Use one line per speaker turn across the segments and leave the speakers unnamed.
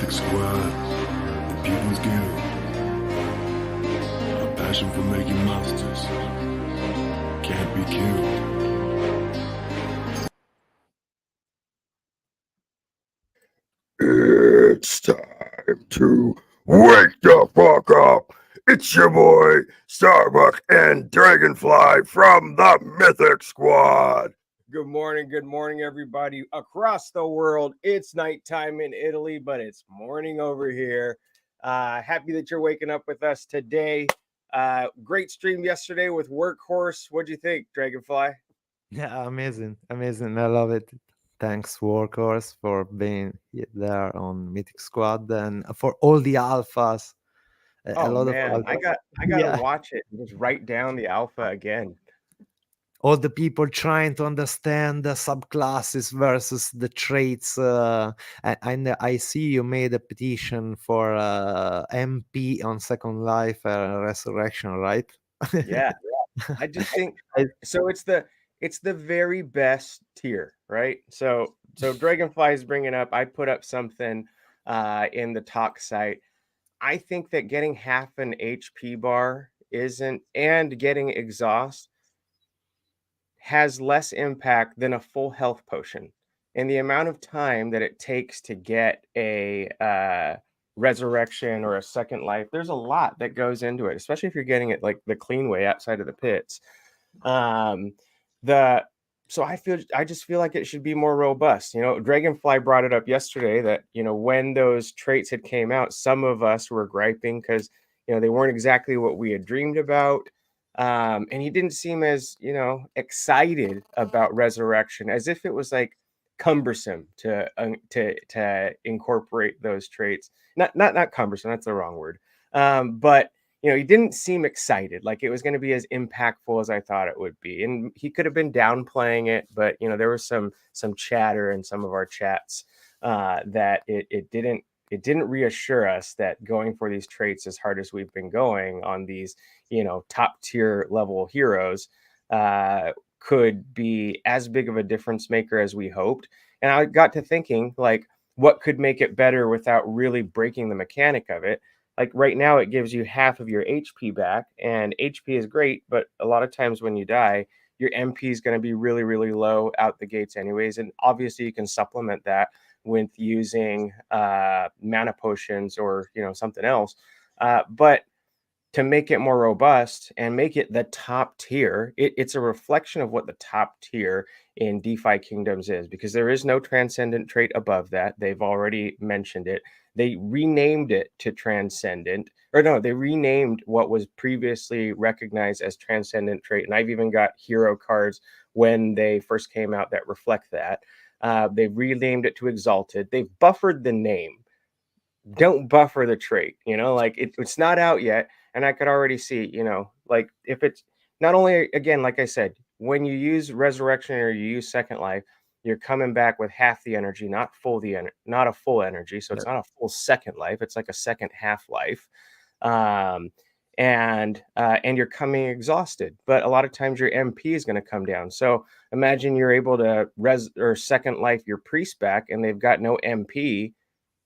Mythic Squad, the People's Guild. Our passion for making monsters can't be killed.
It's time to wake the fuck up. It's your boy, Starbuck and Dragonfly from the Mythic Squad.
Good morning, everybody across the world. It's nighttime in Italy, but it's morning over here. Happy that you're waking up with us today. Great stream yesterday with Workhorse. What'd you think, Dragonfly?
Yeah, amazing. I love it. Thanks, Workhorse, for being there on Mythic Squad and for all the alphas. A
Oh
lot of
man, I
alphas.
gotta
Yeah,
watch it. Just write down the alpha again.
all the people trying to understand the subclasses versus the traits. And I see you made a petition for MP on Second Life Resurrection, right?
Yeah, I just think
I-
so. It's the very best tier, right? So Dragonfly is bringing up. I put up something in the talk site. I think that getting half an HP bar isn't, and getting exhaust has less impact than a full health potion. And the amount of time that it takes to get a resurrection or a second life, there's a lot that goes into it, especially if you're getting it like the clean way outside of the pits. Um, the so I just feel like it should be more robust. Dragonfly brought it up yesterday that when those traits had came out, some of us were griping because they weren't exactly what we had dreamed about. And he didn't seem as excited about resurrection, as if it was like cumbersome to incorporate those traits. Not cumbersome, that's the wrong word. But he didn't seem excited, like it was going to be as impactful as I thought it would be. And he could have been downplaying it, but there was some chatter in some of our chats that it didn't reassure us that going for these traits as hard as we've been going on these top tier level heroes could be as big of a difference maker as we hoped. And I got to thinking, like, what could make it better without really breaking the mechanic of it. Like right now, it gives you half of your HP back, and HP is great, but a lot of times when you die, your MP is going to be really, really low out the gates anyways. And obviously you can supplement that with using mana potions or something else. But to make it more robust and make it the top tier, it's a reflection of what the top tier in DeFiKingdoms is, because there is no transcendent trait above that. They've already mentioned it. They renamed it to transcendent, or no, they renamed what was previously recognized as transcendent trait. And I've even got hero cards when they first came out that reflect that. They've renamed it to exalted. They've buffered the name. Don't buffer the trait, like it's not out yet. And I could already see, like if it's not only, again, like I said, when you use resurrection or you use second life, you're coming back with half the energy, not a full energy. So it's not a full second life. It's like a second half life. And you're coming exhausted, but a lot of times your MP is going to come down. So imagine you're able to second life your priest back and they've got no MP.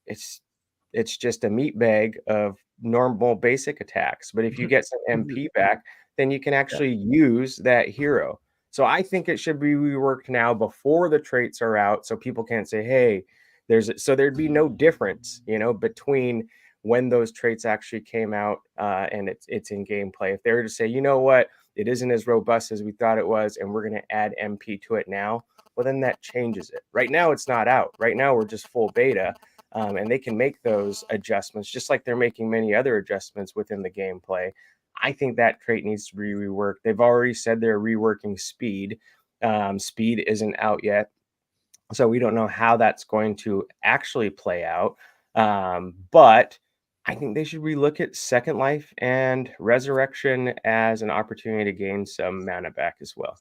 It's just a meat bag of normal basic attacks. But if you get some MP back, then you can actually use that hero. So I think it should be reworked now before the traits are out, so people can't say, hey, there'd be no difference, between when those traits actually came out and it's in gameplay. If they were to say, you know what, it isn't as robust as we thought it was, and we're going to add MP to it now, well, then that changes it. Right now, it's not out. Right now, we're just full beta. And they can make those adjustments just like they're making many other adjustments within the gameplay. I think that trait needs to be reworked. They've already said they're reworking speed. Speed isn't out yet, so we don't know how that's going to actually play out. But I think they should relook at Second Life and Resurrection as an opportunity to gain some mana back as well.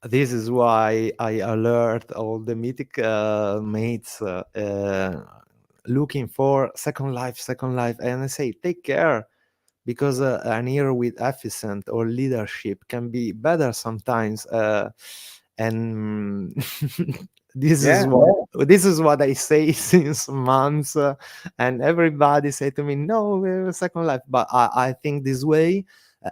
This is why I alert all the mythic mates looking for second life, and I say take care, because an hero with efficient or leadership can be better sometimes. and
Yeah.
this is what I say since months, and everybody say to me, "No, Second Life." But I think this way.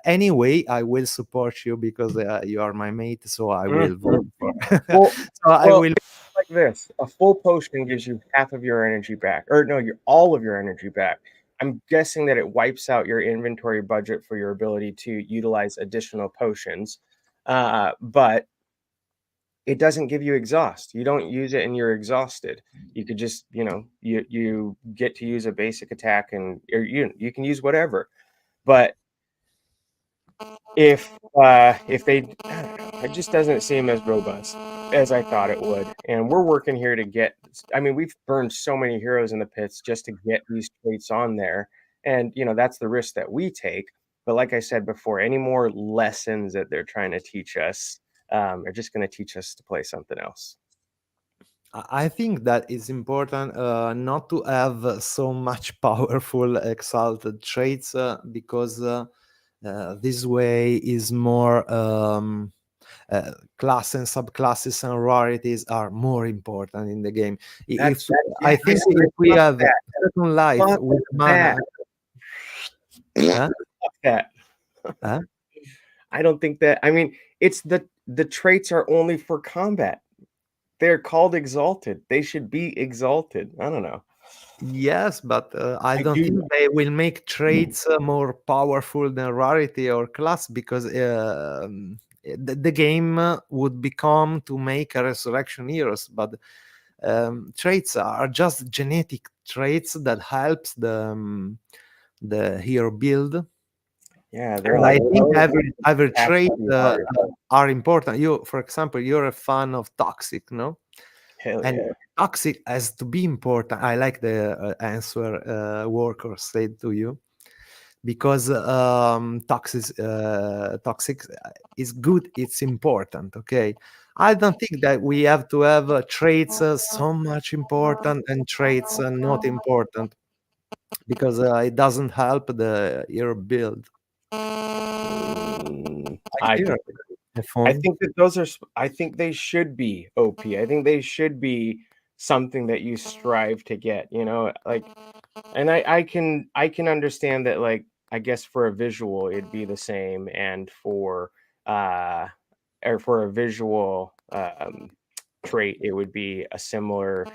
Anyway, I will support you because you are my mate, so I will vote for.
Well,
So I
well,
will.
it's like this. A full potion gives you half of your energy back, or no, all of your energy back. I'm guessing that it wipes out your inventory budget for your ability to utilize additional potions, but it doesn't give you exhaust. You don't use it and you're exhausted. You could just, you get to use a basic attack, and or you can use whatever. But if they, I don't know, it just doesn't seem as robust as I thought it would. And we're working here to get, I mean, we've burned so many heroes in the pits just to get these traits on there. And that's the risk that we take. But like I said before, any more lessons that they're trying to teach us are just going to teach us to play something else.
I think that it's important not to have so much powerful exalted traits because this way is more class and subclasses and rarities are more important in the game. If I think if we have Second Life
Fuck
with mana, huh?
that.
Huh?
I don't think that. I mean, it's the traits are only for combat. They're called exalted. They should be exalted. I don't know.
Yes, but I
I
don't
do.
think they will make traits more powerful than rarity or class because the game would become to make a resurrection heroes. But traits are just genetic traits that helps the hero build.
Yeah, they're
And
like,
I think every trait
hard.
are important. You, for example, you're a fan of Toxic, no?
Hell
And
yeah.
Toxic has to be important. I like the answer Worker said to you because toxic is good. It's important. Okay. I don't think that we have to have traits so much important and traits not important because it doesn't help the hero build.
I
Hear
don't.
the
I
phone.
think that those are. I think they should be OP. I think they should be something that you strive to get. Like, and I can understand that. Like, I guess for a visual, it'd be the same, and for uh, or for a visual trait, it would be a similar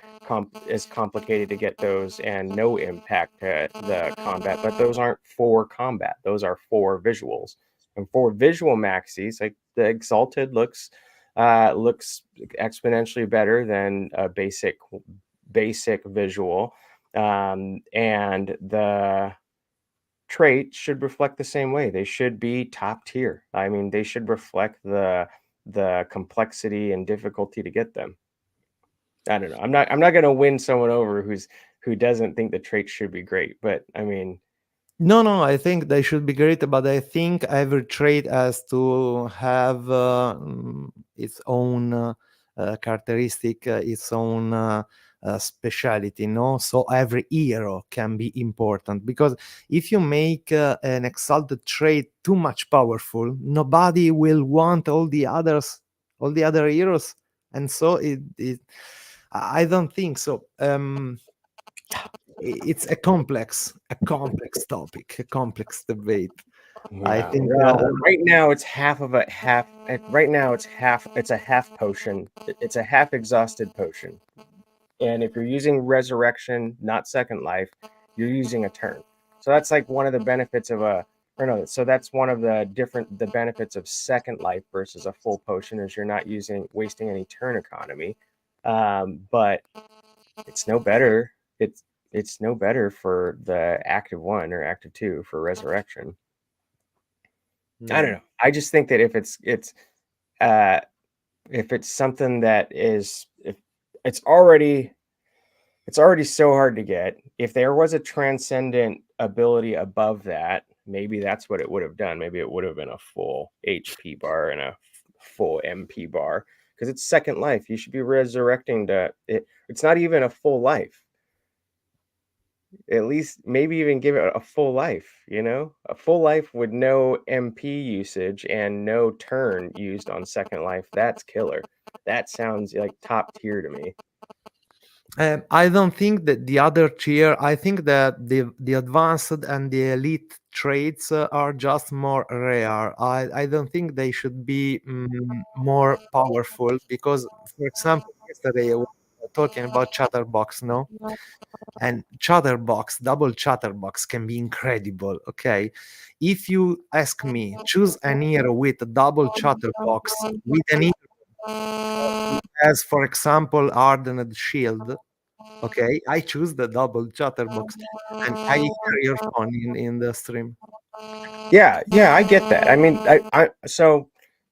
as complicated to get those and no impact to the combat. But those aren't for combat; those are for visuals. And for visual maxis, like the exalted looks exponentially better than a basic visual, and the trait should reflect the same way. They should be top tier. I mean, they should reflect the complexity and difficulty to get them. I don't know. I'm not going to win someone over who doesn't think the traits should be great, but I mean,
No, I think they should be great, but I think every trait has to have its own characteristic, its own speciality, no? So every hero can be important because if you make an exalted trait too much powerful, nobody will want all the other heroes, and so I don't think so. It's a complex topic, a complex debate. I
yeah.
think
Well, right now it's half of a half. Right now it's half. It's a half potion. It's a half exhausted potion. And if you're using resurrection, not second life, you're using a turn. So that's like one of the benefits of so that's one of the benefits of second life versus a full potion is you're not wasting any turn economy. But it's no better. It's no better for the active 1 or active 2 for resurrection. I don't know. I just think that if it's something that is, if it's already so hard to get. If there was a transcendent ability above that, maybe that's what it would have done. Maybe it would have been a full HP bar and a full MP bar because it's second life. You should be resurrecting it. It's not even a full life. At least maybe even give it a full life, a full life with no MP usage and no turn used on second life. That's killer. That sounds like top tier to me.
I don't think that the other tier. I think that the advanced and the elite traits are just more rare. I don't think they should be more powerful because, for example, yesterday I was talking about Chatterbox, no? And Chatterbox, double Chatterbox can be incredible. Okay, if you ask me, choose an hero with a double Chatterbox with an hero who has, for example, hardened shield. Okay, I choose the double Chatterbox, and I hear your phone in the stream.
Yeah, I get that. I mean, so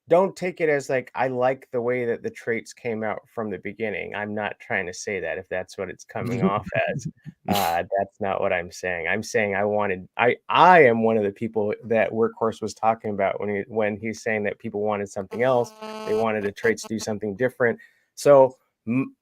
don't take it as like I like the way that the traits came out from the beginning. I'm not trying to say that if that's what it's coming off as. That's not what I'm saying. I'm saying I am one of the people that Workhorse was talking about when he's saying that people wanted something else. They wanted the traits to do something different. So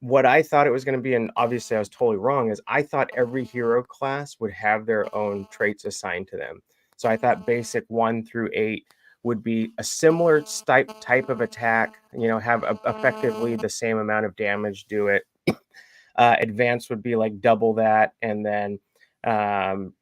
what I thought it was going to be, and obviously I was totally wrong, is I thought every hero class would have their own traits assigned to them. So I thought basic 1 through 8 would be a similar type of attack, have effectively the same amount of damage, do it. Advanced would be like double that, and then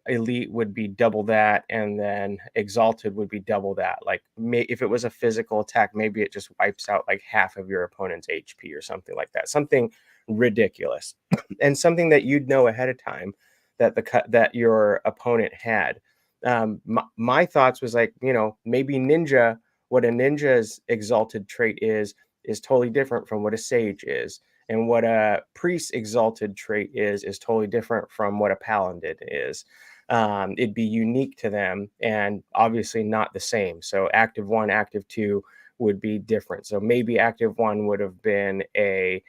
elite would be double that, and then exalted would be double that. Like if it was a physical attack, maybe it just wipes out like half of your opponent's HP or something like that. Something ridiculous, and something that you'd know ahead of time that your opponent had. My thoughts was like, maybe ninja, what a ninja's exalted trait is totally different from what a sage is, and what a priest exalted trait is totally different from what a paladin is. It'd be unique to them and obviously not the same. So active 1, active 2 would be different. So maybe active 1 would have been a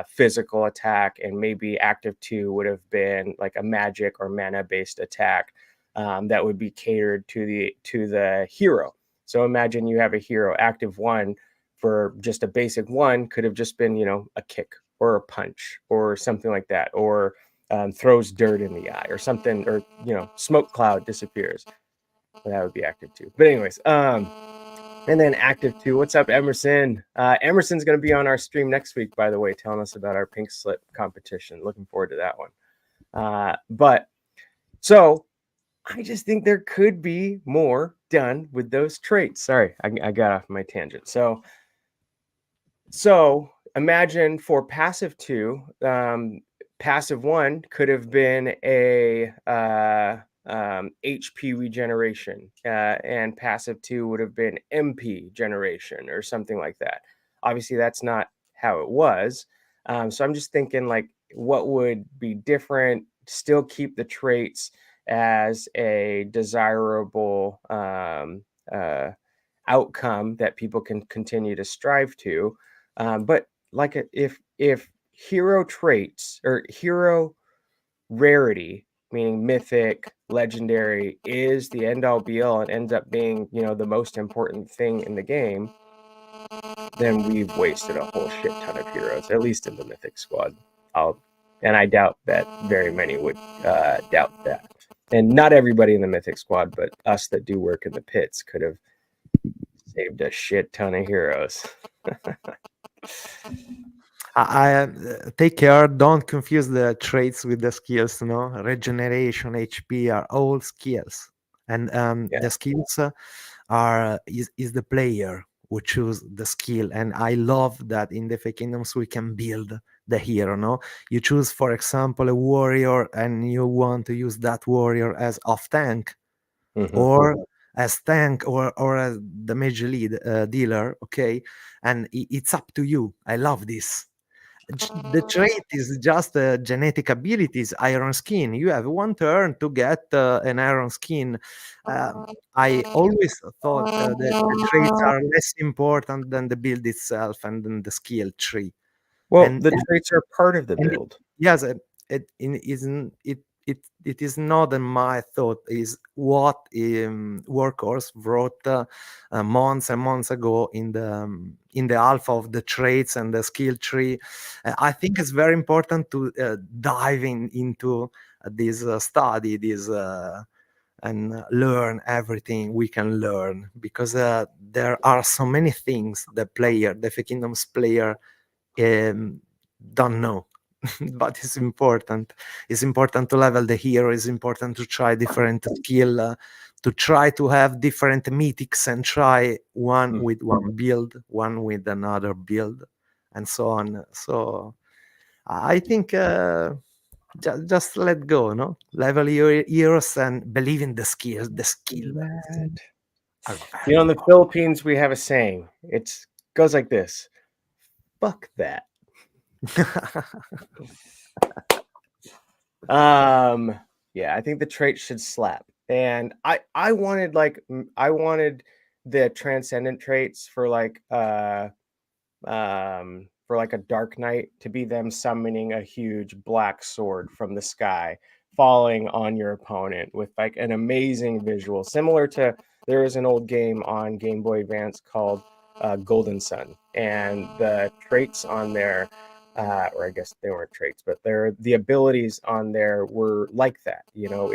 physical attack, and maybe active 2 would have been like a magic or mana based attack that would be catered to the hero. So imagine you have a hero, active 1 for just a basic 1 could have just been, a kick or a punch or something like that, or throws dirt in the eye or something, or smoke cloud disappears. That would be active 2. But anyways, and then active 2. What's up, Emerson? Emerson's going to be on our stream next week, by the way, telling us about our pink slip competition. Looking forward to that one. But so I just think there could be more done with those traits. Sorry, I got off my tangent. So imagine for passive 2, passive 1 could have been a HP regeneration, and passive 2 would have been MP generation or something like that. Obviously, that's not how it was. So I'm just thinking like, what would be different? Still keep the traits as a desirable outcome that people can continue to strive to. But like if hero traits or hero rarity, meaning mythic, legendary, is the end all be all and ends up being, the most important thing in the game, then we've wasted a whole shit ton of heroes, at least in the mythic squad. And I doubt that very many would doubt that. And not everybody in the mythic squad, but us that do work in the pits could have saved a shit ton of heroes.
I take care. Don't confuse the traits with the skills. No, regeneration, HP are all skills, and the skills is the player who choose the skill. And I love that in the DeFiKingdoms we can build the hero. No, you choose, for example, a warrior, and you want to use that warrior as off tank, or as tank, or as the major lead dealer. Okay, and it's up to you. I love this. The trait is just genetic abilities. Iron skin, you have one turn to get an iron skin. I always thought that the traits are less important than the build itself and than the skill tree.
Well,
And
the traits are part of the build.
Yes, it is not in my thought, is what Workhorse wrote months and months ago in the alpha of the traits and the skill tree. I think it's very important to dive into this study, this and learn everything we can learn, because there are so many things the DeFiKingdoms player don't know. But it's important. It's important to level the hero. It's important to try different skill, to try to have different mythics and try one with one build, one with another build, and so on. So I think just let go, no? Level your heroes and believe in the skills. The skill are
You know, in the
very
Philippines, we have a saying. It goes like this: "Fuck that." Yeah, I think the trait should slap. And I wanted I wanted the transcendent traits for like a Dark Knight to be them summoning a huge black sword from the sky falling on your opponent with like an amazing visual, similar to there is an old game on Game Boy Advance called Golden Sun, and the traits on there, or I guess they weren't traits, but the abilities on there were like that. You know,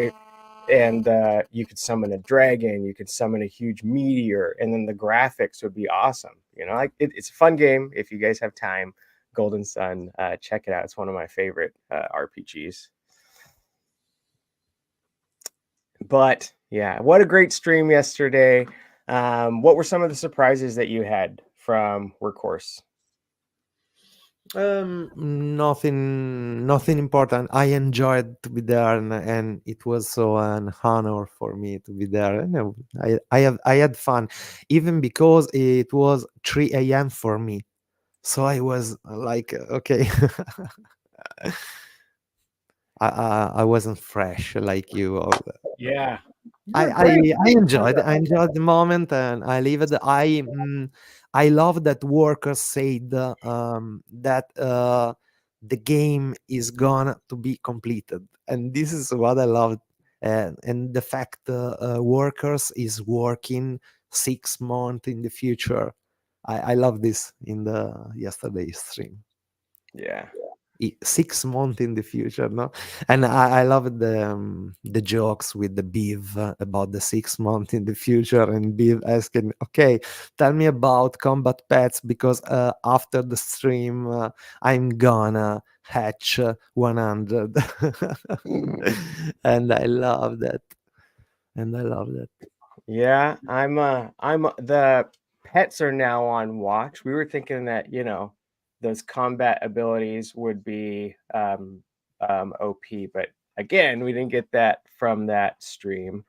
and you could summon a dragon, you could summon a huge meteor, and then the graphics would be awesome. You know, like it's a fun game if you guys have time. Golden Sun, check it out. It's one of my favorite RPGs. But yeah, what a great stream yesterday. What were some of the surprises that you had from Workhorse?
Nothing important. I enjoyed to be there, and it was so an honor for me to be there. And I had fun, even because it was 3 a.m. for me. So I was like, okay, I wasn't fresh like you.
Yeah,
I enjoyed the moment, and I leave it. I love that workers said that the game is gonna to be completed, and this is what I loved. And the fact workers is working 6 months in the future. I love this in the yesterday stream.
yeah.
6 months in the future, no? And I love the jokes with the Beef about the 6 months in the future, and Beef asking, okay, tell me about combat pets, because after the stream I'm gonna hatch 100. And I love that.
Yeah, I'm the pets are now on watch. We were thinking that, you know, those combat abilities would be OP, but again, we didn't get that from that stream.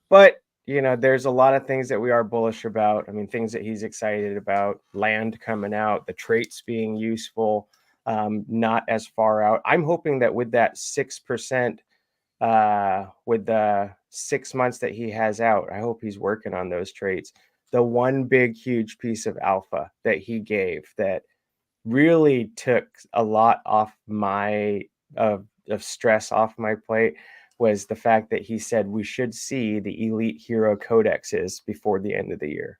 But, you know, there's a lot of things that we are bullish about. I mean, things that he's excited about, land coming out, the traits being useful, not as far out. I'm hoping that with that 6%, with the 6 months that he has out, I hope he's working on those traits. The one big, huge piece of alpha that he gave that really took a lot off my of stress off my plate was the fact that he said we should see the elite hero codexes before the end of the year.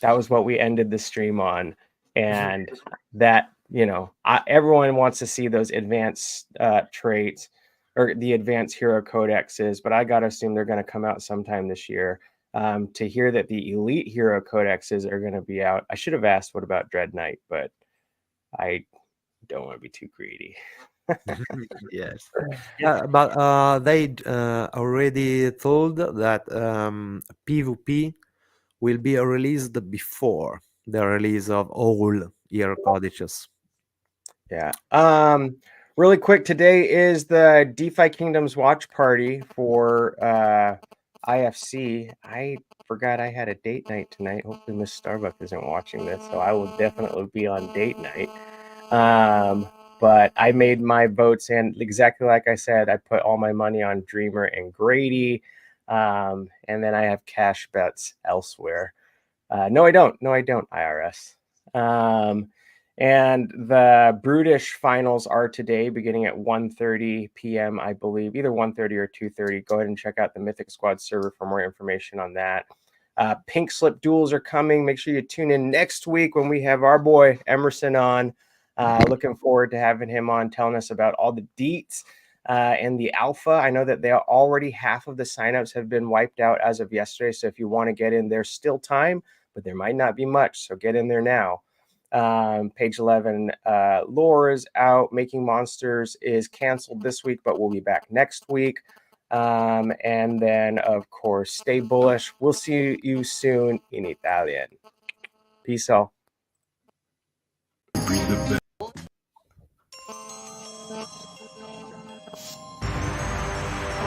That was what we ended the stream on, and that, you know, everyone wants to see those advanced traits or the advanced hero codexes, but I gotta assume they're going to come out sometime this year. To hear that the elite hero codexes are going to be out, I should have asked what about Dread Knight, but I don't want to be too greedy.
Yes. Yeah, but they already told that PvP will be released before the release of all year codices.
Yeah. Really quick, today is the DeFiKingdoms watch party for IFC. I forgot I had a date night tonight. Hopefully Miss Starbuck isn't watching this, so I will definitely be on date night. But I made my votes in exactly like I said. I put all my money on Dreamer and Grady. And then I have cash bets elsewhere. No, I don't. No, I don't, IRS. And the Brutish finals are today, beginning at 1:30 p.m., I believe, either 1:30 or 2:30. Go ahead and check out the Mythic Squad server for more information on that. Pink Slip duels are coming. Make sure you tune in next week when we have our boy Emerson on. Looking forward to having him on, telling us about all the deets. And the alpha, I know that they are already half of the signups have been wiped out as of yesterday. So if you want to get in, there's still time, but there might not be much. So get in there now. Page 11, lore is out. Making Monsters is canceled this week, but we'll be back next week. And then, of course, stay bullish. We'll see you soon in Italian. Peace out.